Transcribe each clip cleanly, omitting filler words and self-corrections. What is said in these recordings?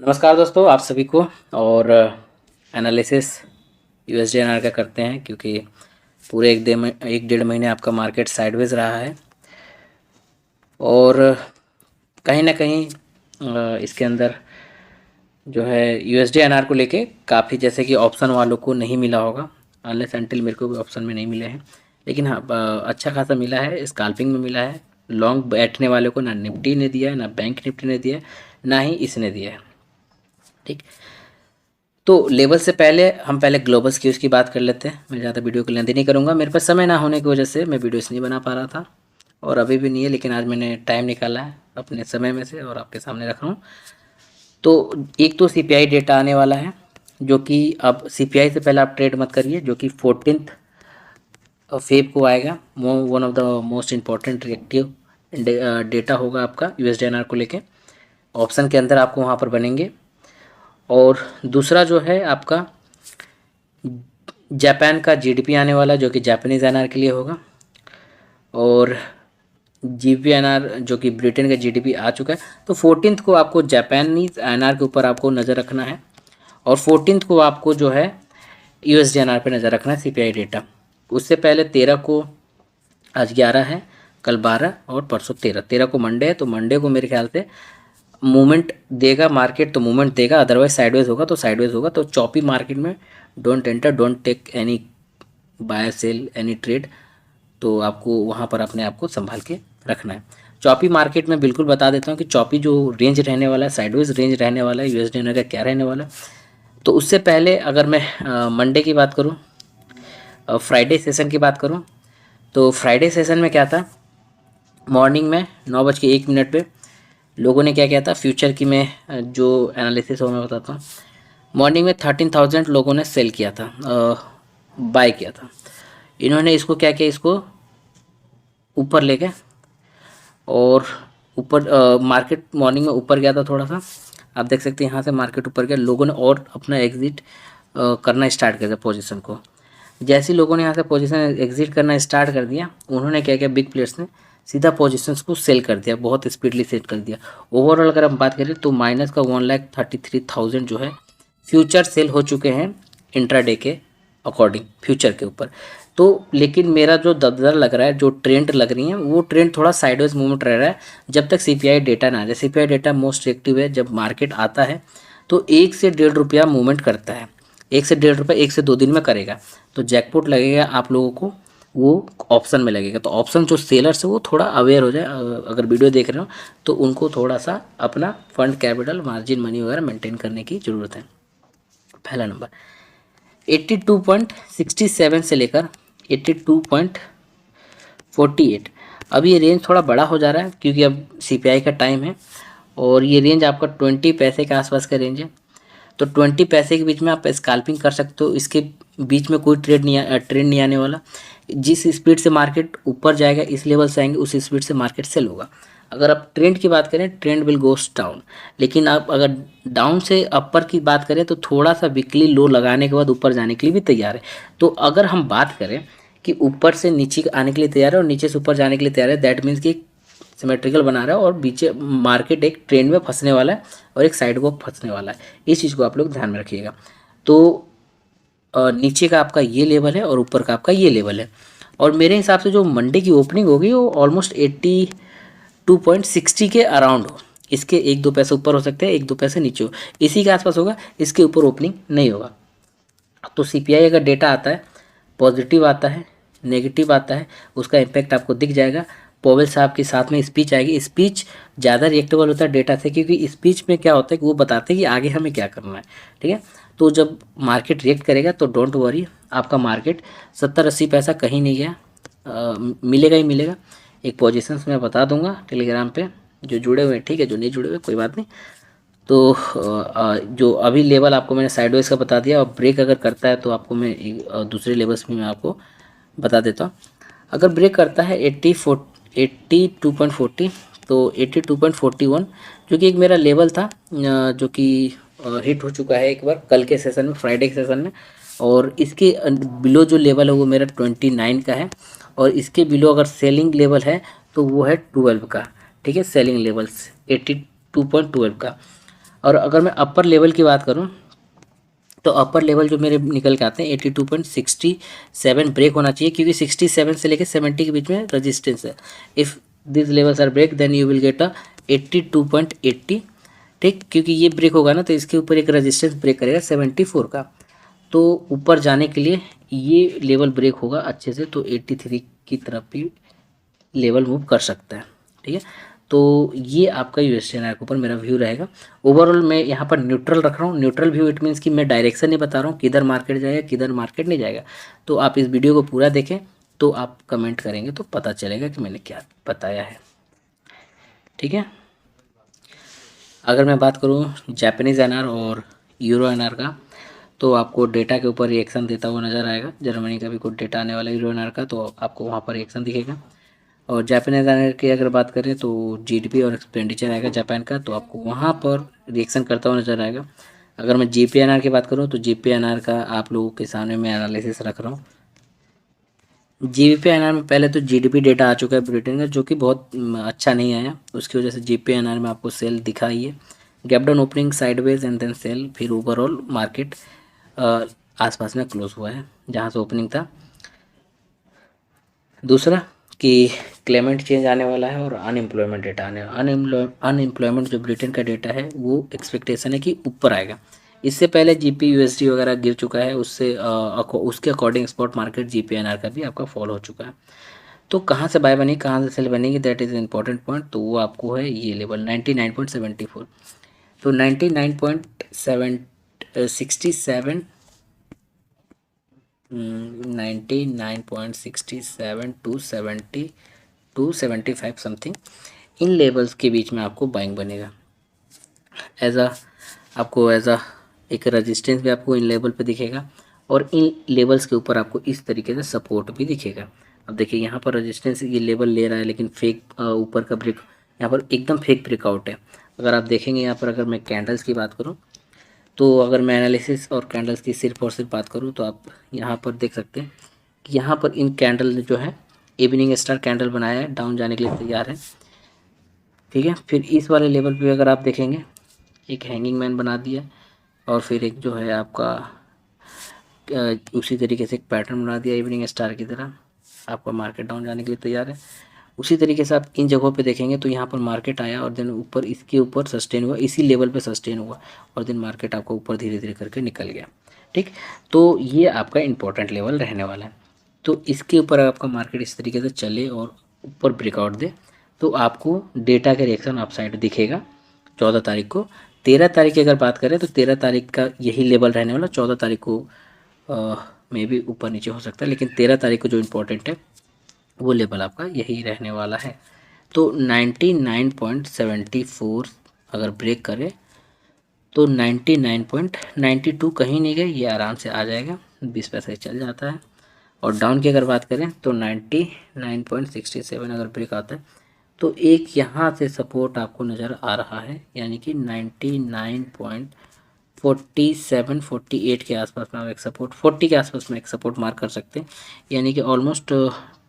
नमस्कार दोस्तों, आप सभी को। और एनालिसिस यूएसडीएनआर का करते हैं क्योंकि पूरे एक डेढ़ महीने आपका मार्केट साइडवेज रहा है और कहीं ना कहीं इसके अंदर जो है यूएसडीएनआर को लेके काफ़ी, जैसे कि ऑप्शन वालों को नहीं मिला होगा, अनलेस अनटिल मेरे को भी ऑप्शन में नहीं मिले हैं, लेकिन हाँ अच्छा खासा मिला है, स्कैल्पिंग में मिला है। लॉन्ग बैठने वाले को ना निफ्टी ने दिया है, ना बैंक निफ्टी ने दिया है, ना ही इसने दिया है। ठीक। तो लेवल से पहले हम पहले ग्लोबल स्क्यूज की बात कर लेते हैं। मैं ज़्यादा वीडियो को लेंदी नहीं करूँगा, मेरे पास समय ना होने की वजह से मैं वीडियोस नहीं बना पा रहा था और अभी भी नहीं है, लेकिन आज मैंने टाइम निकाला है अपने समय में से और आपके सामने रख रहा हूँ। तो एक तो सीपीआई डेटा आने वाला है, जो कि अब सीपीआई से पहले आप ट्रेड मत करिए, जो कि 14 फेब को आएगा। One of the most important reactive data होगा आपका यूएसडीएनआर को लेके। ऑप्शन के अंदर आपको वहाँ पर बनेंगे। और दूसरा जो है आपका जापान का जीडीपी आने वाला, जो कि जापानीज़ एनआर के लिए होगा। और जीपीएनआर जो कि ब्रिटेन का जीडीपी आ चुका है। तो 14 को आपको जापानीज़ एनआर के ऊपर आपको नज़र रखना है और 14 को आपको जो है यूएसडीएनआर पे नज़र रखना है, सीपीआई डेटा। उससे पहले 13 को, आज 11 है, कल 12 और परसों 13 को मंडे है। तो मंडे को मेरे ख्याल से मूवमेंट देगा मार्केट, तो मूवमेंट देगा, अदरवाइज साइडवेज होगा तो साइडवेज होगा। तो चॉपी मार्केट में don't enter, don't take any buy sell any trade. तो आपको वहाँ पर अपने आप को संभाल के रखना है। चॉपी मार्केट में बिल्कुल बता देता हूँ कि चॉपी जो रेंज रहने वाला है, साइडवेज रेंज रहने वाला है, यूएसडी का क्या रहने वाला है। तो उससे पहले अगर मैं मंडे की बात करूँ, फ्राइडे सेशन की बात करूँ, तो फ्राइडे सेशन में क्या था, मॉर्निंग में 9:01 पे लोगों ने क्या किया था, फ्यूचर की मैं जो एनालिसिस हो मैं बताता हूँ। मॉर्निंग में 13,000 लोगों ने सेल किया था, बाय किया था। इन्होंने इसको क्या किया, इसको ऊपर ले गए और ऊपर मार्केट मॉर्निंग में ऊपर गया था थोड़ा सा, आप देख सकते हैं यहाँ से मार्केट ऊपर गया। लोगों ने और अपना एग्जिट करना स्टार्ट कर दिया पोजीशन को। जैसे ही लोगों ने यहाँ से पोजीशन एग्जिट करना स्टार्ट कर दिया, उन्होंने क्या किया, बिग प्लेयर्स ने सीधा पोजीशंस को सेल कर दिया, बहुत स्पीडली सेल कर दिया। ओवरऑल अगर हम बात करें तो माइनस का 1,33,000 जो है फ्यूचर सेल हो चुके हैं इंट्राडे के अकॉर्डिंग, फ्यूचर के ऊपर। तो लेकिन मेरा जो दबदबा लग रहा है, जो ट्रेंड लग रही है, वो ट्रेंड थोड़ा साइडवेज मूवमेंट रह रहा है जब तक सीपीआई डेटा ना आ जाए। सीपीआई डेटा मोस्ट एक्टिव है, जब मार्केट आता है तो 1 से 1.5 रुपया मूवमेंट करता है, 1 से 1.5 रुपया 1 से 2 दिन में करेगा। तो जैकपॉट लगेगा आप लोगों को, वो ऑप्शन में लगेगा। तो ऑप्शन जो सेलर्स है वो थोड़ा अवेयर हो जाए, अगर वीडियो देख रहे हो तो उनको थोड़ा सा अपना फंड कैपिटल मार्जिन मनी वगैरह मेंटेन करने की ज़रूरत है। पहला नंबर 82.67 से लेकर 82.48, अब ये रेंज थोड़ा बड़ा हो जा रहा है क्योंकि अब सीपीआई का टाइम है और ये रेंज आपका 20 पैसे के आसपास का रेंज है। तो 20 पैसे के बीच में आप स्कैल्पिंग कर सकते हो, इसके बीच में कोई ट्रेंड नहीं आने वाला। जिस स्पीड से मार्केट ऊपर जाएगा, इस लेवल से आएंगे, उस स्पीड से मार्केट सेल होगा। अगर आप ट्रेंड की बात करें, ट्रेंड विल गोस डाउन। लेकिन आप अगर डाउन से अपर की बात करें तो थोड़ा सा वीकली लो लगाने के बाद ऊपर जाने के लिए भी तैयार है। तो अगर हम बात करें कि ऊपर से नीचे आने के लिए तैयार है और नीचे से ऊपर जाने के लिए तैयार है, दैट मीन्स कि सिमेट्रिकल बना रहा है और बीचे मार्केट एक ट्रेंड में फंसने वाला है और एक साइड वॉक फंसने वाला है। इस चीज़ को आप लोग ध्यान में रखिएगा। तो नीचे का आपका ये लेवल है और ऊपर का आपका ये लेवल है। और मेरे हिसाब से जो मंडे की ओपनिंग होगी वो ऑलमोस्ट 82.60 के अराउंड हो। इसके 1-2 पैसे ऊपर हो सकते हैं, 1-2 पैसे नीचे हो, इसी के आसपास होगा, इसके ऊपर ओपनिंग नहीं होगा। तो सीपीआई अगर डेटा आता है, पॉजिटिव आता है, नेगेटिव आता है, उसका इम्पैक्ट आपको दिख जाएगा। पॉवेल साहब के साथ में स्पीच आएगी। स्पीच ज़्यादा रिएक्टेबल होता है डेटा से, क्योंकि स्पीच में क्या होता है कि वो बताते हैं कि आगे हमें क्या करना है। ठीक है, तो जब मार्केट रिएक्ट करेगा तो डोंट वरी, आपका मार्केट 70-80 पैसा कहीं नहीं गया, मिलेगा ही मिलेगा। एक पोजीशंस मैं बता दूंगा टेलीग्राम पे, जो जुड़े हुए हैं ठीक है, जो नहीं जुड़े हुए कोई बात नहीं। तो जो अभी लेवल आपको मैंने साइडवेज का बता दिया, और ब्रेक अगर करता है तो आपको मैं दूसरे लेवल्स भी मैं आपको बता देता हूँ। अगर ब्रेक करता है 82.40, तो 82.41 जो कि एक मेरा लेवल था, जो कि हिट हो चुका है एक बार कल के सेशन में, फ्राइडे के सेशन में। और इसके बिलो जो लेवल है वो मेरा 29 का है, और इसके बिलो अगर सेलिंग लेवल है तो वो है 12 का। ठीक है, सेलिंग लेवल्स 82.12 का। और अगर मैं अपर लेवल की बात करूँ तो अपर लेवल जो मेरे निकल के आते हैं 82.67 ब्रेक होना चाहिए, क्योंकि 67 से लेकर 70 के बीच में रेजिस्टेंस है। If this levels are break then you will get a 82.80, ठीक, क्योंकि ये ब्रेक होगा ना तो इसके ऊपर एक रेजिस्टेंस ब्रेक करेगा 74 का। तो ऊपर जाने के लिए ये लेवल ब्रेक होगा अच्छे से, तो 83 की तरफ भी लेवल मूव कर सकता है, ठीक है। तो ये आपका यूएसडीएनआर के ऊपर मेरा व्यू रहेगा। ओवरऑल मैं यहाँ पर न्यूट्रल रख रहा हूँ। न्यूट्रल व्यू इट मीन्स कि मैं डायरेक्शन नहीं बता रहा हूँ किधर मार्केट जाएगा किधर मार्केट नहीं जाएगा। तो आप इस वीडियो को पूरा देखें तो आप कमेंट करेंगे तो पता चलेगा कि मैंने क्या बताया है, ठीक है। अगर मैं बात करूँ जापानीज़ एनआर और यूरो एनआर का, तो आपको डेटा के ऊपर रिएक्शन देता हुआ नज़र आएगा। जर्मनी का भी कुछ डेटा आने वाला है यूरो एनआर का, तो आपको वहाँ पर रिएक्शन दिखेगा। और जापानीज एनआर की अगर बात करें तो जीडीपी और एक्सपेंडिचर आएगा जापान का, तो आपको वहाँ पर रिएक्शन करता हुआ नज़र आएगा। अगर मैं जीपीएनआर की बात करूँ तो जीपीएनआर का आप लोगों के सामने मैं एनालिसिस रख रहा हूँ। जीपीएनआर में पहले तो जीडीपी डेटा आ चुका है ब्रिटेन का, जो कि बहुत अच्छा नहीं आया, उसकी वजह से जीपीएनआर में आपको सेल दिखा ही है। Gap down opening sideways and then sell, फिर ओवरऑल मार्केट आसपास में क्लोज हुआ है जहाँ से ओपनिंग था। दूसरा कि क्लेमेंट चेंज आने वाला है और अनएम्प्लॉयमेंट डेटा आने अनएम्प्लॉयमेंट जो ब्रिटेन का डेटा है वो एक्सपेक्टेशन है कि ऊपर आएगा। इससे पहले जीपी यूएसडी वगैरह गिर चुका है, उससे उसके अकॉर्डिंग स्पॉट मार्केट जीपीएनआर का भी आपका फॉल हो चुका है। तो कहाँ से बाय बनी कहाँ से सेल बनेगी, दैट इज़ इंपॉर्टेंट पॉइंट। तो वो आपको है ये लेवल 99.74। तो 99.67 99.67 टू 75 समथिंग, इन लेवल्स के बीच में आपको बाइंग बनेगा। आपको एज अ एक रेजिस्टेंस भी आपको इन लेवल पे दिखेगा, और इन लेवल्स के ऊपर आपको इस तरीके से सपोर्ट भी दिखेगा। अब देखिए यहाँ पर रेजिस्टेंस ये लेवल ले रहा है, लेकिन फेक ऊपर का ब्रेक यहाँ पर एकदम फेक ब्रेकआउट है। अगर आप देखेंगे यहाँ पर, अगर मैं कैंडल्स की बात करूँ तो अगर मैं एनालिसिस और कैंडल्स की सिर्फ और सिर्फ बात करूँ तो आप यहाँ पर देख सकते हैं कि यहाँ पर इन कैंडल ने जो है इवनिंग स्टार कैंडल बनाया है, डाउन जाने के लिए तैयार है, ठीक है। फिर इस वाले लेवल पे अगर आप देखेंगे एक हैंगिंग मैन बना दिया, और फिर एक जो है आपका उसी तरीके से एक पैटर्न बना दिया इवनिंग स्टार की तरह, आपका मार्केट डाउन जाने के लिए तैयार है। उसी तरीके से आप इन जगहों पे देखेंगे तो यहाँ पर मार्केट आया और देन ऊपर इसके ऊपर सस्टेन हुआ, इसी लेवल पे सस्टेन हुआ, और देन मार्केट आपको ऊपर धीरे धीरे करके निकल गया, ठीक। तो ये आपका इंपॉर्टेंट लेवल रहने वाला है। तो इसके ऊपर आपका मार्केट इस तरीके से चले और ऊपर ब्रेकआउट दे तो आपको डेटा का रिएक्शन अपसाइड दिखेगा 14 तारीख को। 13 तारीख की अगर बात करें तो 13 तारीख का यही लेवल रहने वाला, 14 तारीख को मे भी ऊपर नीचे हो सकता है, लेकिन 13 तारीख को जो इम्पोर्टेंट है वो लेवल आपका यही रहने वाला है। तो 99.74 अगर ब्रेक करे तो 99.92 कहीं नहीं गए, ये आराम से आ जाएगा, 20 पैसे चल जाता है। और डाउन की अगर बात करें तो 99.67 अगर ब्रेक आता है तो एक यहाँ से सपोर्ट आपको नज़र आ रहा है, यानी कि 99.47 48 के आसपास में आप एक सपोर्ट, 40 के आसपास में एक सपोर्ट मार्क कर सकते हैं, यानी कि ऑलमोस्ट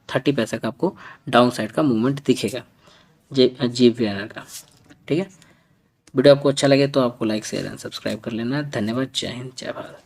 30 पैसे का आपको डाउन साइड का मूवमेंट दिखेगा जीपीएनआर का, ठीक है। वीडियो आपको अच्छा लगे तो आपको लाइक शेयर एंड सब्सक्राइब कर लेना। धन्यवाद। जय हिंद, जय भारत।